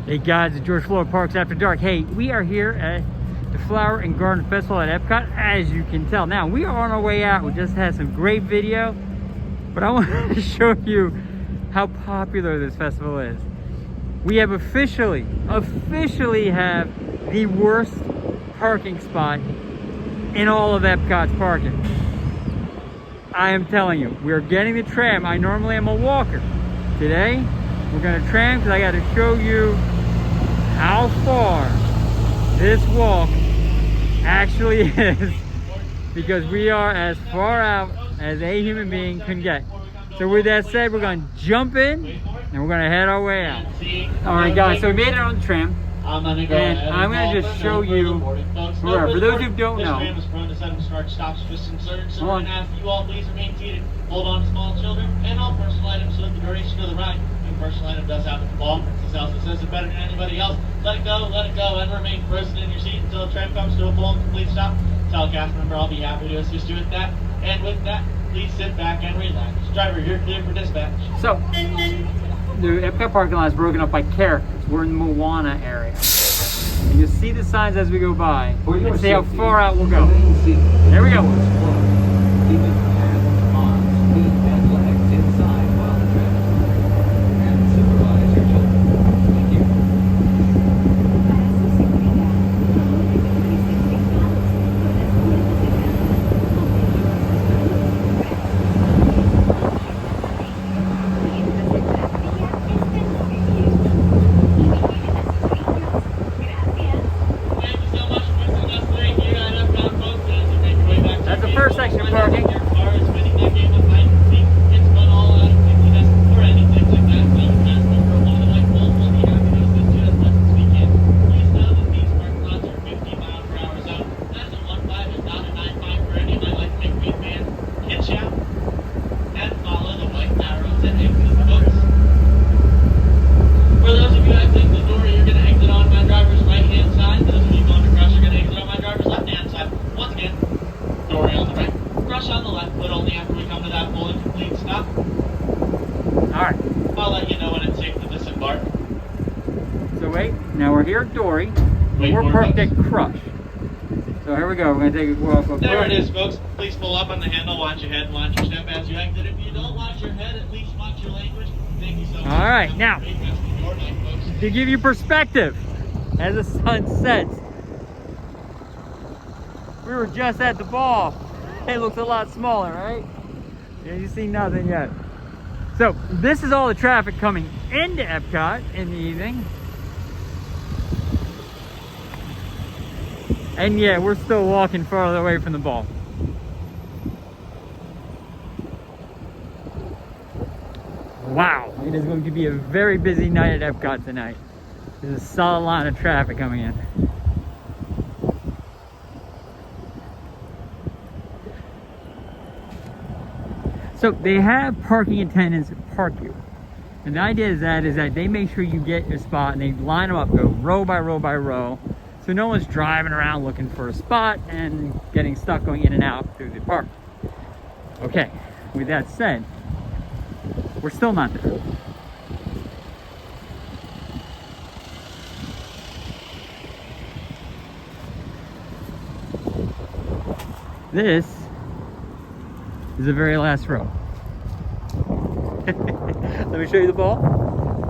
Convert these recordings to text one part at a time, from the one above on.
Hey guys, it's George Florida Parks After Dark. Hey, we are here at the Flower and Garden Festival at EPCOT, as you can tell. Now, we are on our way out. We just had some great video, but I want to show you how popular this festival is. We have officially have the worst parking spot in all of EPCOT's parking. I am telling you, we're getting the tram. I normally am a walker. Today, we're gonna tram because I got to show you how far this walk actually is, because we are as far out as a human being can get. So with that said, we're gonna jump in and we're gonna head our way out. All right, guys, so we made it on the tram. And I'm going to just show you, for those who don't know, hold on. You all please remain seated, hold on to small children, and all personal items throughout the duration of the ride. Your personal item does have to fall. This also says it better than anybody else. Let it go, and remain frozen in your seat until the tram comes to a full and complete stop. Tell a cast member I'll be happy to assist you with that. And with that, please sit back and relax. Driver, you're clear for dispatch. So, the EPCOT parking lot is broken up by characters. We're in the Moana area. And you'll see the signs as we go by and see how far out we'll go. There we go. Now we're here at Dory, we're parked at Crush. So here we go, we're going to take a walk. There it is, folks. Please pull up on the handle, watch your head, watch your step as you exit. If you don't watch your head, at least watch your language. Thank you so much. All right, now, to give you perspective, as the sun sets, we were just at the ball. It looks a lot smaller, right? Yeah, you see nothing yet. So this is all the traffic coming into EPCOT in the evening. And yeah, we're still walking farther away from the ball. Wow, it is going to be a very busy night at EPCOT tonight. There's a solid line of traffic coming in. So they have parking attendants park you. And the idea is that they make sure you get your spot and they line them up, go row by row by row. So no one's driving around looking for a spot and getting stuck going in and out through the park. Okay, with that said, we're still not there. This is the very last row. Let me show you the ball.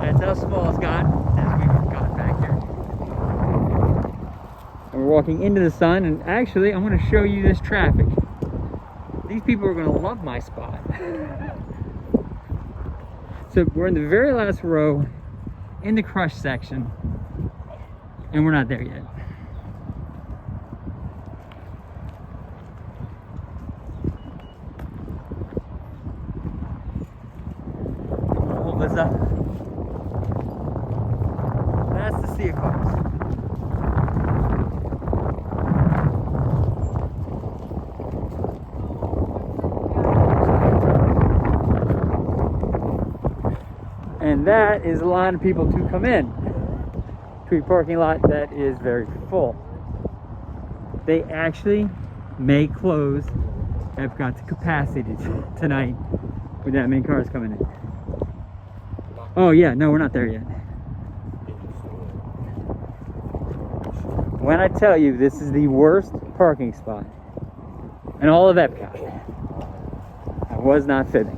That's how small it's gotten as we've gotten back here. And we're walking into the sun, and actually I'm going to show you this traffic. These people are going to love my spot. So we're in the very last row in the Crush section, and we're not there yet. Hold this up. That's the sea of cars. And that is a line of people to come in to a parking lot that is very full. They actually may close EPCOT to capacity tonight with that many cars coming in. Oh yeah, no, we're not there yet. when I tell you this is the worst parking spot in all of EPCOT, I was not fibbing.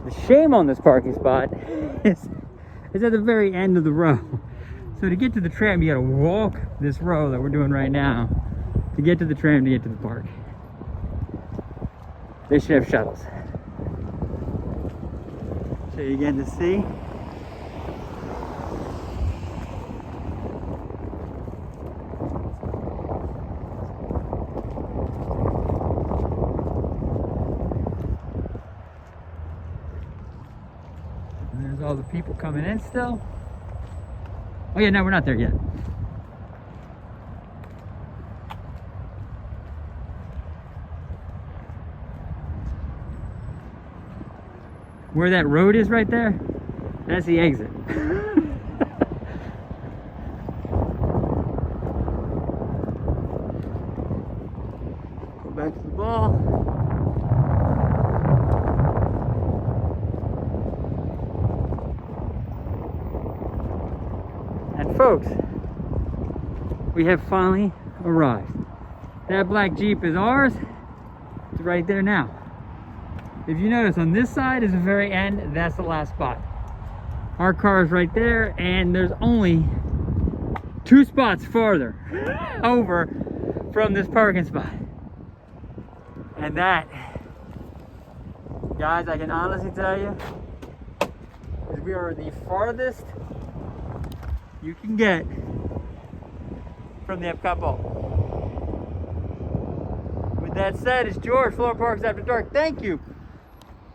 The shame on this parking spot is at the very end of the row. So to get to the tram, you gotta walk this row that we're doing right now to get to the tram to get to the park. They should have shuttles. So you get to see. And there's all the people coming in still. Oh yeah, no, we're not there yet. Where that road is right there, that's the exit. Go back to the ball. And folks, we have finally arrived. That black Jeep is ours. It's right there now. If you notice, on this side is the very end, that's the last spot. Our car is right there, and there's only 2 spots farther over from this parking spot. And that, guys, I can honestly tell you, is we are the farthest you can get from the EPCOT Bowl. With that said, it's George, Florida Parks After Dark. Thank you.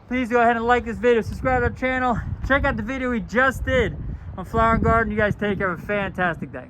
Please go ahead and like this video, subscribe to our channel, check out the video we just did on Flower and Garden. You guys take care, have a fantastic day.